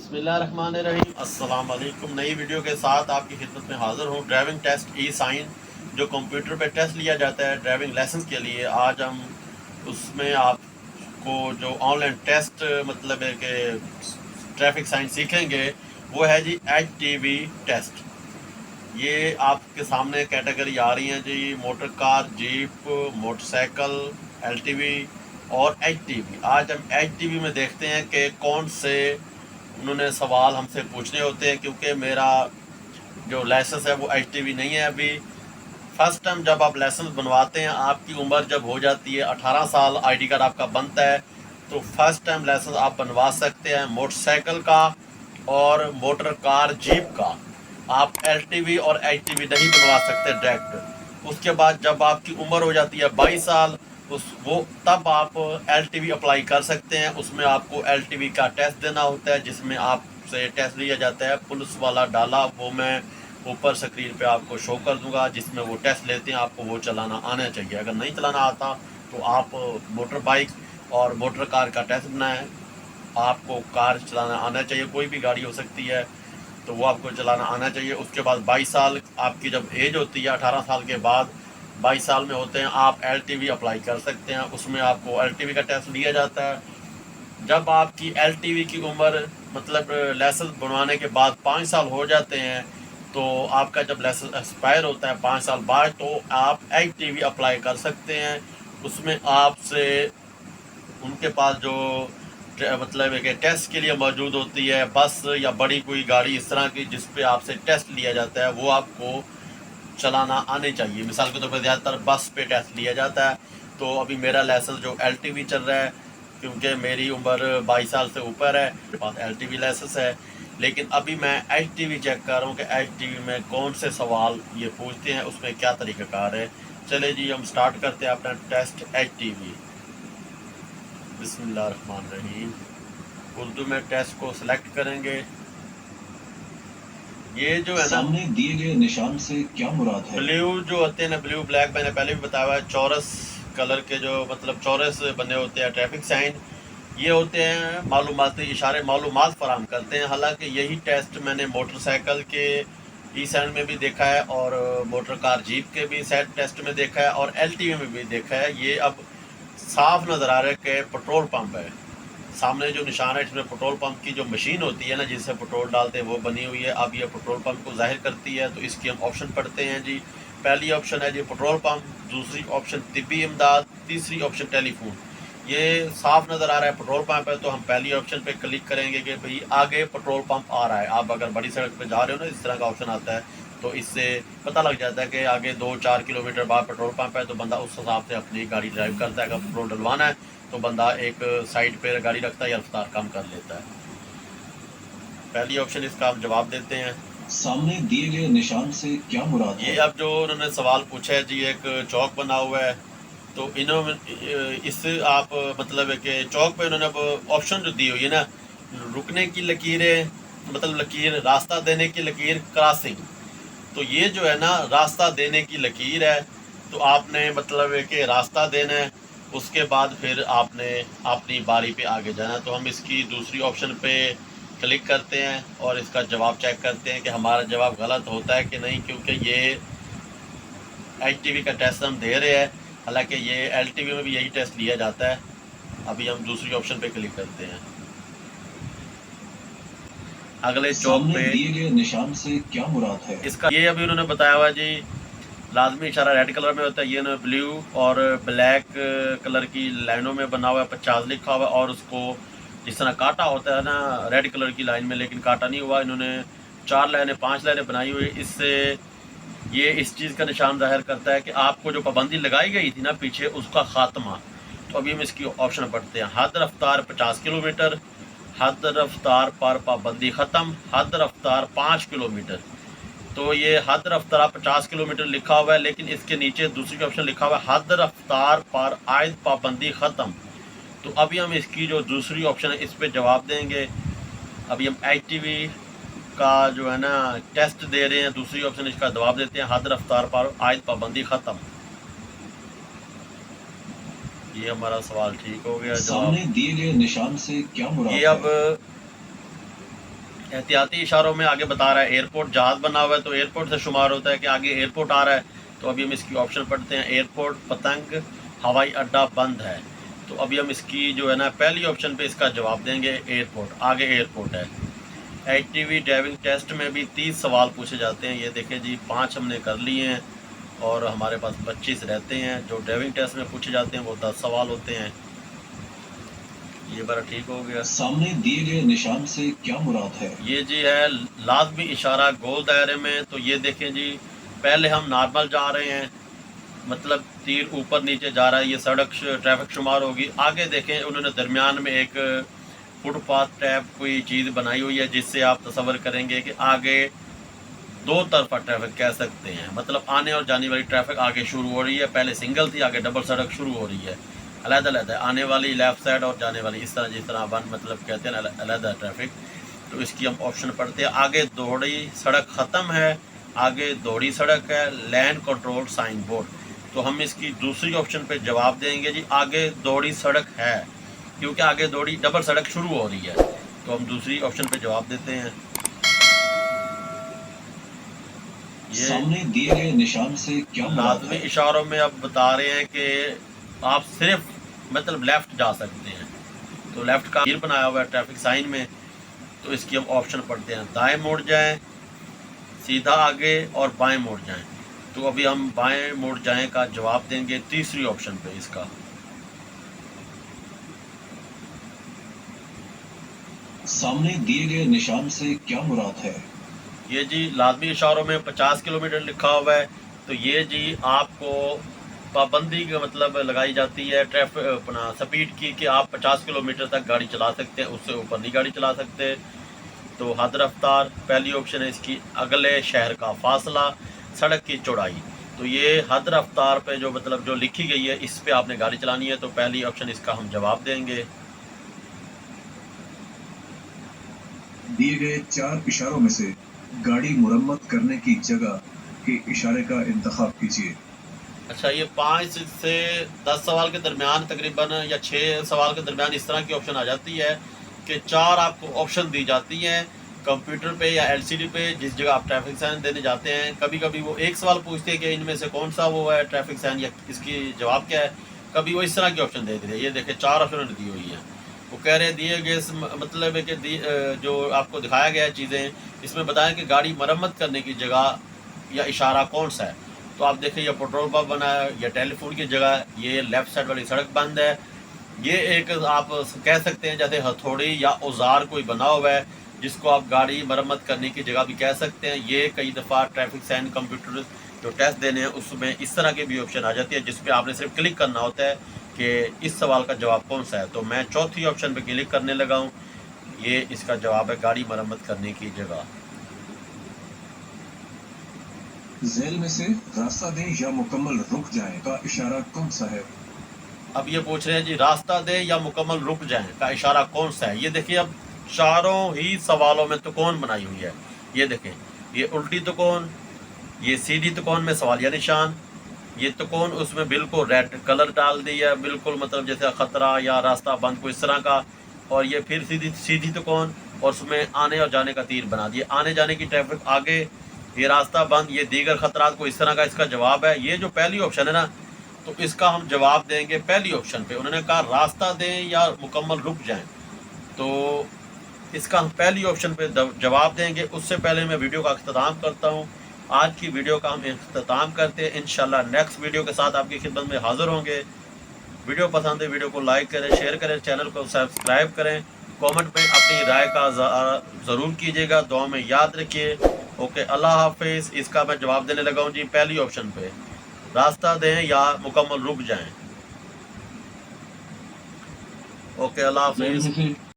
बिस्मिल्लाहिर्रहमानिर्रहीम। अस्सलाम वालेकुम। नई वीडियो के साथ आपकी खिदमत में हाज़िर हूँ। ड्राइविंग टेस्ट ई साइन जो कंप्यूटर पे टेस्ट लिया जाता है ड्राइविंग लाइसेंस के लिए, आज हम उसमें आपको जो ऑनलाइन टेस्ट मतलब है कि ट्रैफिक साइन सीखेंगे वो है जी HTV टेस्ट। ये आपके सामने कैटेगरी आ रही हैं जी, motor car, jeep, motorcycle, LTV और HTV। आज हम HTV में देखते हैं कि कौन से उन्होंने सवाल हमसे पूछने होते हैं, क्योंकि मेरा जो लाइसेंस है वो HTV नहीं है अभी। फर्स्ट टाइम जब आप लाइसेंस बनवाते हैं, आपकी उम्र जब हो जाती है 18 साल, ID कार्ड आपका बनता है, तो फर्स्ट टाइम लाइसेंस आप बनवा सकते हैं मोटरसाइकिल का और मोटर कार जीप का। आप LTV और HTV नहीं बनवा सकते डायरेक्ट। उसके बाद जब आपकी उम्र हो जाती है 22 साल, तब आप LTV अप्लाई कर सकते हैं। उसमें आपको LTV का टेस्ट देना होता है, जिसमें आपसे टेस्ट लिया जाता है। पुलिस वाला डाला वो मैं ऊपर स्क्रीन पे आपको शो कर दूंगा, जिसमें वो टेस्ट लेते हैं। आपको वो चलाना आना चाहिए। अगर नहीं चलाना आता तो आप मोटर बाइक और मोटर कार का टेस्ट बनाएं। आपको कार चलाना आना चाहिए, कोई भी गाड़ी हो सकती है, तो वो आपको चलाना आना चाहिए। उसके बाद 22 साल आपकी जब एज होती है, 18 साल के बाद 22 साल में होते हैं, आप LTV अप्लाई कर सकते हैं। उसमें आपको LTV का टेस्ट लिया जाता है। जब आपकी LTV की उम्र मतलब लाइसेंस बनवाने के बाद 5 साल हो जाते हैं, तो आपका जब लाइसेंस एक्सपायर होता है 5 साल बाद, तो आप HTV अप्लाई कर सकते हैं। उसमें आपसे उनके पास जो मतलब है कि टेस्ट के लिए मौजूद होती है बस या बड़ी कोई गाड़ी इस तरह की जिस पे आपसे टेस्ट लिया जाता है, वो आपको चलाना आने चाहिए। मिसाल के तौर पर ज़्यादातर बस पे टेस्ट लिया जाता है। तो अभी मेरा लाइसेंस जो LTV चल रहा है, क्योंकि मेरी उम्र 22 साल से ऊपर है, मेरे पास LTV लाइसेंस है। लेकिन अभी मैं HTV चेक कर रहा हूँ कि HTV में कौन से सवाल ये पूछते हैं, उसमें क्या तरीक़ाकार है। चले जी, हम स्टार्ट करते हैं अपना टेस्ट HTV। बिस्मिल्लाहिर्रहमानिर्रहीम। उर्दू में टेस्ट को सिलेक्ट करेंगे। ये जो है ना, सामने दिए गए निशान से क्या मुराद है? ब्लू जो होते हैं ना, ब्लू ब्लैक, मैंने पहले भी बताया हुआ है, चौरस कलर के जो मतलब चौरस बने होते हैं ट्रैफिक साइन, ये होते हैं मालूमाती इशारे, मालूमात फराहम करते हैं। हालांकि यही टेस्ट मैंने मोटरसाइकिल के ई साइन में भी देखा है और मोटर कार जीप के भी सेट टेस्ट में देखा है और LTV में भी देखा है। ये अब साफ नज़र आ रहा है कि पेट्रोल पंप है। सामने जो निशान है, इसमें पेट्रोल पंप की जो मशीन होती है ना, जिससे पेट्रोल डालते हैं, वो बनी हुई है। अब ये पेट्रोल पंप को जाहिर करती है। तो इसकी हम ऑप्शन पढ़ते हैं जी। पहली ऑप्शन है जी पेट्रोल पंप, दूसरी ऑप्शन तिब्बी इमदाद, तीसरी ऑप्शन टेलीफोन। ये साफ नज़र आ रहा है पेट्रोल पंप है, तो हम पहली ऑप्शन पे क्लिक करेंगे कि भाई आगे पेट्रोल पंप आ रहा है। आप अगर बड़ी सड़क पे जा रहे हो ना, इस तरह का ऑप्शन आता है, तो इससे पता लग जाता है कि आगे 2-4 किलोमीटर बाद पेट्रोल पंप है। तो बंदा उस हिसाब से अपनी गाड़ी ड्राइव करता है। अगर पेट्रोल डलवाना है तो बंदा एक साइड पे गाड़ी रखता है या रफ्तार कम कर लेता है। पहली ऑप्शन इसका हम जवाब देते हैं। सामने दिए गए निशान से क्या मुराद ये है? अब जो उन्होंने सवाल पूछा है जी, एक चौक बना हुआ है, तो इन्होंने इस आप मतलब है कि चौक पे उन्होंने अब ऑप्शन जो दी हुई है ना, रुकने की लकीरें, मतलब लकीर, रास्ता देने की लकीर, क्रॉसिंग। तो ये जो है ना रास्ता देने की लकीर है, तो आपने मतलब है कि रास्ता देना है। उसके बाद फिर आपने अपनी बारी पे आगे जाना है। तो हम इसकी दूसरी ऑप्शन पे क्लिक करते हैं और इसका जवाब चेक करते हैं कि हमारा जवाब गलत होता है कि नहीं, क्योंकि ये HTV का टेस्ट हम दे रहे हैं। हालांकि ये LTV में भी यही टेस्ट लिया जाता है। अभी हम दूसरी ऑप्शन पे क्लिक करते हैं। अगले चौक सामने पे दिए गए निशान से क्या मुराद है? इसका ये अभी उन्होंने बताया हुआ जी, लाजमी इशारा रेड कलर में होता है। ये ना ब्लू और ब्लैक कलर की लाइनों में बना हुआ है, 50 लिखा हुआ है, और उसको जिस तरह काटा होता है ना रेड कलर की लाइन में, लेकिन काटा नहीं हुआ। इन्होंने 4 लाइनें 5 लाइनें बनाई हुई। इससे ये इस चीज़ का निशान जाहिर करता है कि आपको जो पाबंदी लगाई गई थी ना पीछे, उसका खात्मा। तो अभी हम इसकी ऑप्शन पढ़ते हैं। हद रफ्तार 50 किलोमीटर, हद रफ्तार पर पाबंदी ख़त्म, हद रफ्तार 5 किलोमीटर। तो ये हद रफ्तार 50 किलोमीटर लिखा हुआ है, लेकिन इसके नीचे दूसरी ऑप्शन लिखा हुआ है हद रफ्तार पर आयद पाबंदी ख़त्म। तो अभी हम इसकी जो दूसरी ऑप्शन है इस पे जवाब देंगे। अभी हम HTV का जो है ना टेस्ट दे रहे हैं, दूसरी ऑप्शन इसका जवाब देते हैं हद रफ्तार पर आयद पाबंदी ख़त्म। ये हमारा सवाल ठीक हो गया। सामने जवाब दिए गए निशान से क्या ये मुराद अब है? एहतियाती इशारों में आगे बता रहा है एयरपोर्ट, जहाज़ बना हुआ है तो एयरपोर्ट से शुमार होता है कि आगे एयरपोर्ट आ रहा है। तो अभी हम इसकी ऑप्शन पढ़ते हैं, एयरपोर्ट पतंग हवाई अड्डा बंद है। तो अभी हम इसकी जो है ना पहली ऑप्शन पे इसका जवाब देंगे एयरपोर्ट, आगे एयरपोर्ट है। HGV ड्राइविंग टेस्ट में भी 30 सवाल पूछे जाते हैं। ये देखें जी 5 हमने कर लिए हैं और हमारे पास 25 रहते हैं। जो ड्राइविंग टेस्ट में पूछे जाते हैं वो 10 सवाल होते हैं। ये बड़ा ठीक हो गया। सामने दिए गए निशान से क्या मुराद है? ये जी है लाजमी इशारा गोल दायरे में। तो ये देखें जी, पहले हम नॉर्मल जा रहे हैं, मतलब तीर ऊपर नीचे जा रहा है, ये सड़क ट्रैफिक शुमार होगी। आगे देखें उन्होंने दरमियान में एक फुटपाथ टैप कोई चीज़ बनाई हुई है जिससे आप तसव्वुर करेंगे कि आगे दो तरफा ट्रैफिक कह सकते हैं, मतलब आने और जाने वाली ट्रैफिक आगे शुरू हो रही है। पहले सिंगल थी, आगे डबल सड़क शुरू हो रही है, अलग-अलग है, आने वाली लेफ़्ट साइड और जाने वाली इस तरह, जिस तरह वन मतलब कहते हैं अलग ट्रैफिक। तो इसकी हम ऑप्शन पढ़ते हैं, आगे दोहरी सड़क ख़त्म है, आगे दोहरी सड़क है, लैंड कंट्रोल साइन बोर्ड। तो हम इसकी दूसरी ऑप्शन पे जवाब देंगे जी आगे दोहरी सड़क है, क्योंकि आगे दोहरी डबल सड़क शुरू हो रही है। तो हम दूसरी ऑप्शन पे जवाब देते हैं। ये सामने दिए गए निशान से क्या मुराद लाजमी है? इशारों में अब बता रहे हैं कि आप सिर्फ मतलब लेफ़्ट जा सकते हैं। तो लेफ़्ट का तीर बनाया हुआ है ट्रैफिक साइन में। तो इसकी हम ऑप्शन पढ़ते हैं, दाएं मुड़ जाएं, सीधा आगे और बाएं मुड़ जाएं। तो अभी हम बाएं मुड़ जाएं का जवाब देंगे तीसरी ऑप्शन पे इसका। सामने दिए गए निशान से क्या मुराद है? ये जी लाजमी इशारों में 50 किलोमीटर लिखा हुआ है। तो ये जी आपको पाबंदी का मतलब लगाई जाती है ट्रैफिक अपना स्पीड की, कि आप 50 किलोमीटर तक गाड़ी चला सकते हैं, उससे ऊपर नहीं गाड़ी चला सकते। तो हद रफ्तार पहली ऑप्शन है इसकी, अगले शहर का फासला, सड़क की चौड़ाई। तो ये हद रफ्तार पे जो मतलब जो लिखी गई है इस पे आपने गाड़ी चलानी है। तो पहली ऑप्शन इसका हम जवाब देंगे। दिए गए 4 इशारों में से गाड़ी मुरम्मत करने की जगह के इशारे का इंतखाब कीजिए। अच्छा, ये 5 से 10 सवाल के दरमियान तकरीबन या 6 सवाल के दरमियान इस तरह की ऑप्शन आ जाती है कि 4 आपको ऑप्शन दी जाती हैं कंप्यूटर पे या LCD पे, जिस जगह आप ट्रैफिक साइन देने जाते हैं। कभी कभी वो एक सवाल पूछते हैं कि इनमें से कौन सा वो है ट्रैफिक साइन या इसकी जवाब क्या है। कभी वो इस तरह की ऑप्शन दे देते हैं। ये देखें 4 ऑप्शन दी हुई हैं। वो कह रहे हैं दिए गए मतलब है कि जो आपको दिखाया गया है चीज़ें, इसमें बताएं कि गाड़ी मरम्मत करने की जगह या इशारा कौन सा है। तो आप देखें ये पेट्रोल पंप बना है, या टेलीफोन की जगह, ये लेफ़्ट साइड वाली सड़क बंद है। ये एक आप कह सकते हैं जैसे हथौड़ी या औजार कोई बना हुआ है जिसको आप गाड़ी मरम्मत करने की जगह भी कह सकते हैं। ये कई दफ़ा ट्रैफिक साइन कंप्यूटर जो टेस्ट देने हैं उसमें इस तरह की भी ऑप्शन आ जाती है, जिस पे आपने सिर्फ क्लिक करना होता है कि इस सवाल का जवाब कौन सा है। तो मैं चौथी ऑप्शन पे क्लिक करने लगा हूँ, ये इसका जवाब है गाड़ी मरम्मत करने की जगह। झेल में से रास्ता दें या मुकम्मल रुक जाएं का इशारा कौन सा है? अब ये पूछ रहे हैं जी रास्ता दे या मुकम्मल रुक जाएं का इशारा कौन सा है। ये देखिए अब चारों ही सवालों में तुकौन बनाई हुई है। ये देखें, ये उल्टी तुकौन, ये सीधी तुकौन में सवालिया निशान, ये तुकौन उसमें बिल्कुल रेड कलर डाल दिया, बिल्कुल मतलब जैसे ख़तरा या रास्ता बंद को इस तरह का। और ये फिर सीधी तुकौन और उसमें आने और जाने का तीर बना दिया, आने जाने की ट्रैफिक आगे, ये रास्ता बंद, ये दीगर ख़तरात को इस तरह का इसका जवाब है। ये जो पहली ऑप्शन है ना, तो इसका हम जवाब देंगे पहली ऑप्शन पे। उन्होंने कहा रास्ता दें या मुकम्मल रुक जाएं, तो इसका हम पहली ऑप्शन पे जवाब देंगे। उससे पहले मैं वीडियो का अख्ताम करता हूँ। आज की वीडियो का हम अख्ताम करते हैं। इंशाल्लाह नेक्स्ट वीडियो के साथ आपकी खिदमत में हाज़िर होंगे। वीडियो पसंद है वीडियो को लाइक करें, शेयर करें, चैनल को सब्सक्राइब करें, कमेंट में अपनी राय का ज़रूर कीजिएगा, दुआ में याद रखिए। ओके, अल्लाह हाफिज़। इसका मैं जवाब देने लगा हूँ जी पहली ऑप्शन पे, रास्ता दें या मुकम्मल रुक जाएं। ओके, अल्लाह हाफिज़।